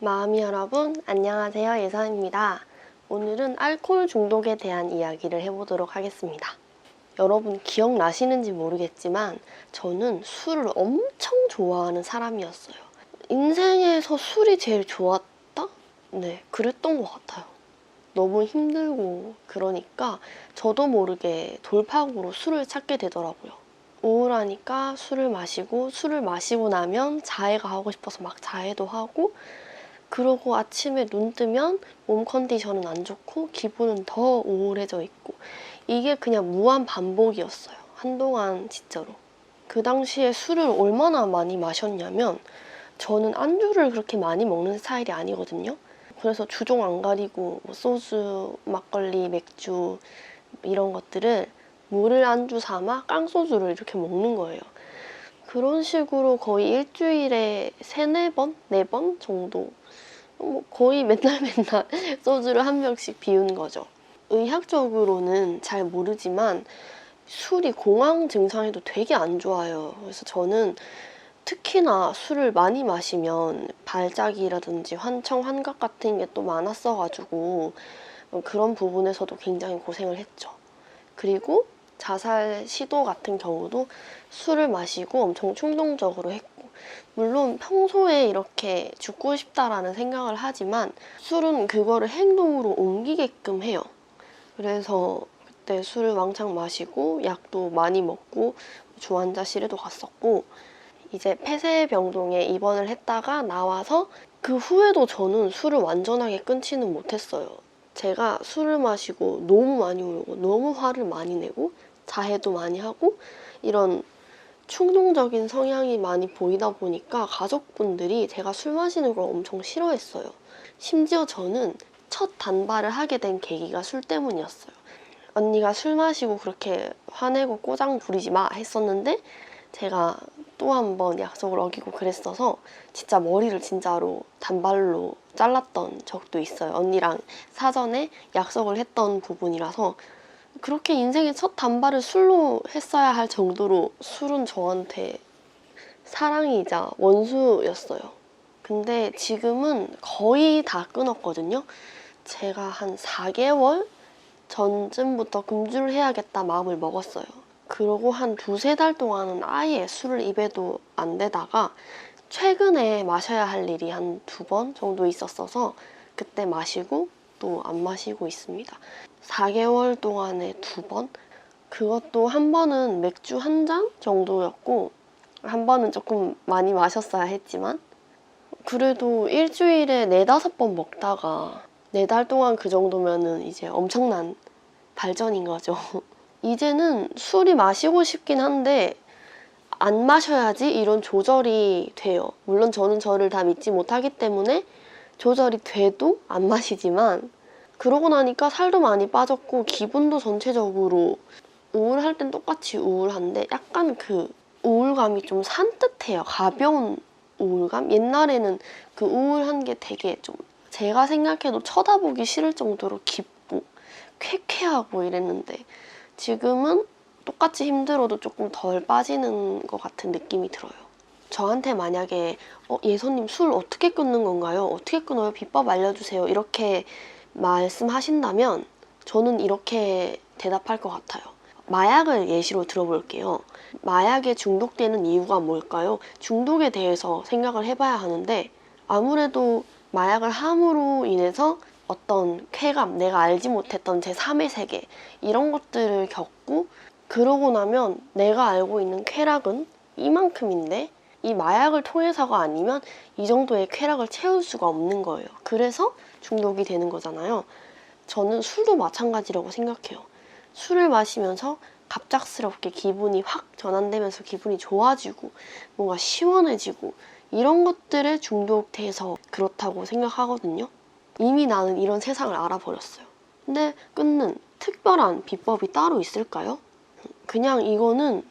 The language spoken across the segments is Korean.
마음이 여러분, 안녕하세요. 예선입니다. 오늘은 알코올 중독에 대한 이야기를 해보도록 하겠습니다. 여러분 기억나시는지 모르겠지만 저는 술을 엄청 좋아하는 사람이었어요. 인생에서 술이 제일 좋았다? 네, 그랬던 것 같아요. 너무 힘들고 그러니까 저도 모르게 돌파구로 술을 찾게 되더라고요. 우울하니까 술을 마시고, 술을 마시고 나면 자해가 하고 싶어서 막 자해도 하고, 그러고 아침에 눈 뜨면 몸 컨디션은 안 좋고 기분은 더 우울해져 있고, 이게 그냥 무한 반복이었어요. 한동안 진짜로. 그 당시에 술을 얼마나 많이 마셨냐면 저는 안주를 그렇게 많이 먹는 스타일이 아니거든요. 그래서 주종 안 가리고 소주, 막걸리, 맥주 이런 것들을 물을 안주 삼아 깡소주를 이렇게 먹는 거예요. 그런 식으로 거의 일주일에 3-4번? 4번 정도 거의 맨날 소주를 한 병씩 비운 거죠. 의학적으로는 잘 모르지만 술이 공황 증상에도 되게 안 좋아요. 그래서 저는 특히나 술을 많이 마시면 발작이라든지 환청, 환각 같은 게 또 많았어가지고 그런 부분에서도 굉장히 고생을 했죠. 그리고 자살 시도 같은 경우도 술을 마시고 엄청 충동적으로 했고, 물론 평소에 이렇게 죽고 싶다라는 생각을 하지만 술은 그거를 행동으로 옮기게끔 해요. 그래서 그때 술을 왕창 마시고 약도 많이 먹고 중환자실에도 갔었고, 이제 폐쇄병동에 입원을 했다가 나와서 그 후에도 저는 술을 완전하게 끊지는 못했어요. 제가 술을 마시고 너무 많이 울고 너무 화를 많이 내고 자해도 많이 하고 이런 충동적인 성향이 많이 보이다 보니까 가족분들이 제가 술 마시는 걸 엄청 싫어했어요. 심지어 저는 첫 단발을 하게 된 계기가 술 때문이었어요. 언니가 술 마시고 그렇게 화내고 꼬장 부리지 마 했었는데 제가 또 한 번 약속을 어기고 그랬어서 진짜 머리를 진짜로 단발로 잘랐던 적도 있어요. 언니랑 사전에 약속을 했던 부분이라서 그렇게 인생의 첫 단발을 술로 했어야 할 정도로 술은 저한테 사랑이자 원수였어요. 근데 지금은 거의 다 끊었거든요. 제가 한 4개월 전쯤부터 금주를 해야겠다 마음을 먹었어요. 그러고 한 2-3달 동안은 아예 술을 입에도 안 대다가 최근에 마셔야 할 일이 한 2번 정도 있었어서 그때 마시고 또 안 마시고 있습니다. 4개월 동안에 2번? 그것도 한 번은 맥주 한 잔 정도였고 한 번은 조금 많이 마셨어야 했지만 그래도 일주일에 4-5번 먹다가 4달 동안 그 정도면은 이제 엄청난 발전인 거죠. 이제는 술이 마시고 싶긴 한데 안 마셔야지 이런 조절이 돼요. 물론 저는 저를 다 믿지 못하기 때문에 조절이 돼도 안 마시지만 그러고 나니까 살도 많이 빠졌고 기분도 전체적으로 우울할 땐 똑같이 우울한데 약간 그 우울감이 좀 산뜻해요. 가벼운 우울감? 옛날에는 그 우울한 게 되게 좀 제가 생각해도 쳐다보기 싫을 정도로 깊고 쾌쾌하고 이랬는데 지금은 똑같이 힘들어도 조금 덜 빠지는 것 같은 느낌이 들어요. 저한테 만약에 예선님 술 어떻게 끊는 건가요? 어떻게 끊어요? 비법 알려주세요. 이렇게 말씀하신다면 저는 이렇게 대답할 것 같아요. 마약을 예시로 들어볼게요. 마약에 중독되는 이유가 뭘까요? 중독에 대해서 생각을 해봐야 하는데 아무래도 마약을 함으로 인해서 어떤 쾌감, 내가 알지 못했던 제3의 세계 이런 것들을 겪고 그러고 나면 내가 알고 있는 쾌락은 이만큼인데 이 마약을 통해서가 아니면 이 정도의 쾌락을 채울 수가 없는 거예요. 그래서 중독이 되는 거잖아요. 저는 술도 마찬가지라고 생각해요. 술을 마시면서 갑작스럽게 기분이 확 전환되면서 기분이 좋아지고 뭔가 시원해지고 이런 것들에 중독돼서 그렇다고 생각하거든요. 이미 나는 이런 세상을 알아버렸어요. 근데 끊는 특별한 비법이 따로 있을까요? 그냥 이거는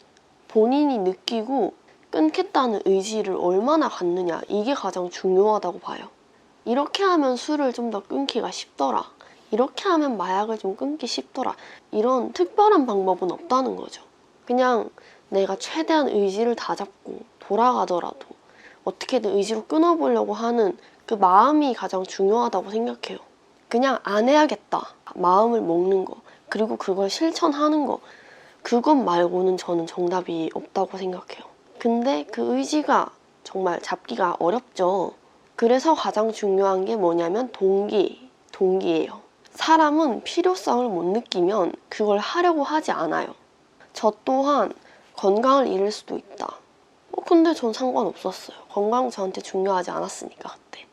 본인이 느끼고 끊겠다는 의지를 얼마나 갖느냐 이게 가장 중요하다고 봐요. 이렇게 하면 술을 좀 더 끊기가 쉽더라. 이렇게 하면 마약을 좀 끊기 쉽더라. 이런 특별한 방법은 없다는 거죠. 그냥 내가 최대한 의지를 다잡고 돌아가더라도 어떻게든 의지로 끊어보려고 하는 그 마음이 가장 중요하다고 생각해요. 그냥 안 해야겠다. 마음을 먹는 거. 그리고 그걸 실천하는 거. 그것 말고는 저는 정답이 없다고 생각해요. 근데 그 의지가 정말 잡기가 어렵죠. 그래서 가장 중요한 게 뭐냐면 동기예요. 사람은 필요성을 못 느끼면 그걸 하려고 하지 않아요. 저 또한 건강을 잃을 수도 있다. 근데 전 상관없었어요. 건강 저한테 중요하지 않았으니까 그때.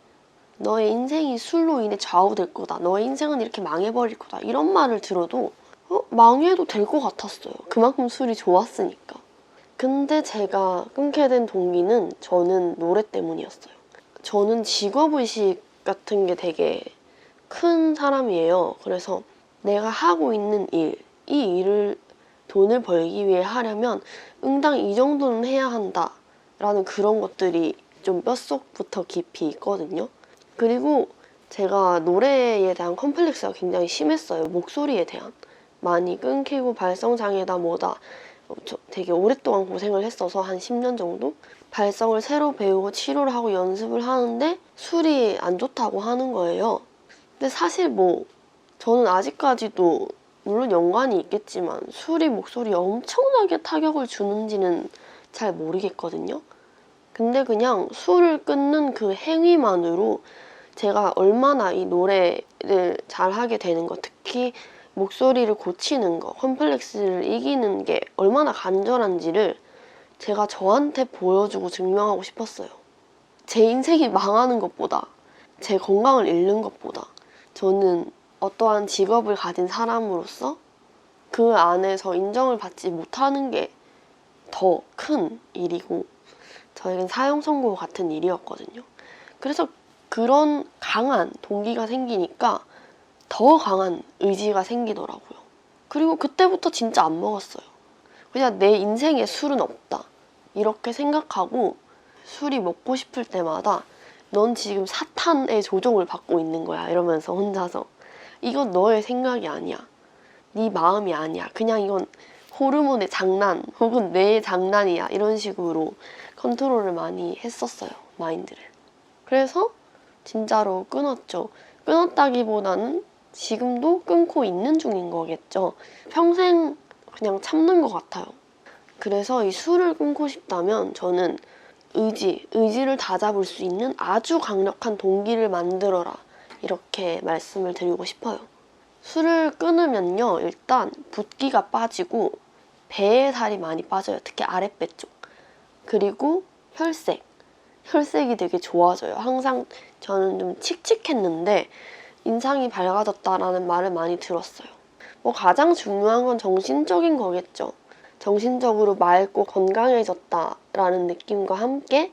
너의 인생이 술로 인해 좌우될 거다. 너의 인생은 이렇게 망해버릴 거다. 이런 말을 들어도 망해도 될 것 같았어요. 그만큼 술이 좋았으니까. 근데 제가 끊게 된 동기는 저는 노래 때문이었어요. 저는 직업의식 같은 게 되게 큰 사람이에요. 그래서 내가 하고 있는 일, 이 일을 돈을 벌기 위해 하려면 응당 이 정도는 해야 한다 라는 그런 것들이 좀 뼛속부터 깊이 있거든요. 그리고 제가 노래에 대한 컴플렉스가 굉장히 심했어요. 목소리에 대한. 많이 끊기고 발성장애다 뭐다. 저 되게 오랫동안 고생을 했어서 한 10년 정도? 발성을 새로 배우고 치료를 하고 연습을 하는데 술이 안 좋다고 하는 거예요. 근데 사실 저는 아직까지도 물론 연관이 있겠지만 술이 목소리에 엄청나게 타격을 주는지는 잘 모르겠거든요. 근데 그냥 술을 끊는 그 행위만으로 제가 얼마나 이 노래를 잘하게 되는 거, 특히 목소리를 고치는 거, 컴플렉스를 이기는 게 얼마나 간절한지를 제가 저한테 보여주고 증명하고 싶었어요. 제 인생이 망하는 것보다, 제 건강을 잃는 것보다 저는 어떠한 직업을 가진 사람으로서 그 안에서 인정을 받지 못하는 게 더 큰 일이고 저에겐 사형 선고 같은 일이었거든요. 그래서 그런 강한 동기가 생기니까 더 강한 의지가 생기더라고요. 그리고 그때부터 진짜 안 먹었어요. 그냥 내 인생에 술은 없다. 이렇게 생각하고 술이 먹고 싶을 때마다 넌 지금 사탄의 조종을 받고 있는 거야. 이러면서 혼자서. 이건 너의 생각이 아니야. 네 마음이 아니야. 그냥 이건 호르몬의 장난 혹은 내 장난이야. 이런 식으로 컨트롤을 많이 했었어요. 마인드를. 그래서 진짜로 끊었죠. 끊었다기보다는 지금도 끊고 있는 중인 거겠죠. 평생 그냥 참는 것 같아요. 그래서 이 술을 끊고 싶다면 저는 의지를 다잡을 수 있는 아주 강력한 동기를 만들어라. 이렇게 말씀을 드리고 싶어요. 술을 끊으면요. 일단 붓기가 빠지고 배에 살이 많이 빠져요. 특히 아랫배 쪽. 그리고 혈색이 되게 좋아져요. 항상 저는 좀 칙칙했는데 인상이 밝아졌다라는 말을 많이 들었어요. 가장 중요한 건 정신적인 거겠죠. 정신적으로 맑고 건강해졌다라는 느낌과 함께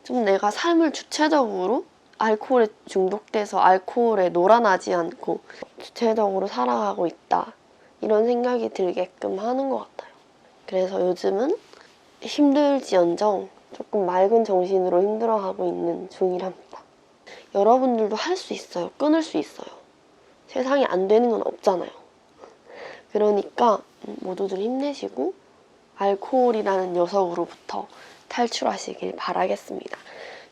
좀 내가 삶을 주체적으로 알코올에 중독돼서 알코올에 놀아나지 않고 주체적으로 살아가고 있다. 이런 생각이 들게끔 하는 것 같아요. 그래서 요즘은 힘들지언정 조금 맑은 정신으로 힘들어하고 있는 중이랍니다. 여러분들도 할 수 있어요. 끊을 수 있어요. 세상에 안 되는 건 없잖아요. 그러니까 모두들 힘내시고 알코올이라는 녀석으로부터 탈출하시길 바라겠습니다.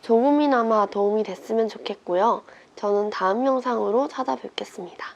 조금이나마 도움이 됐으면 좋겠고요. 저는 다음 영상으로 찾아뵙겠습니다.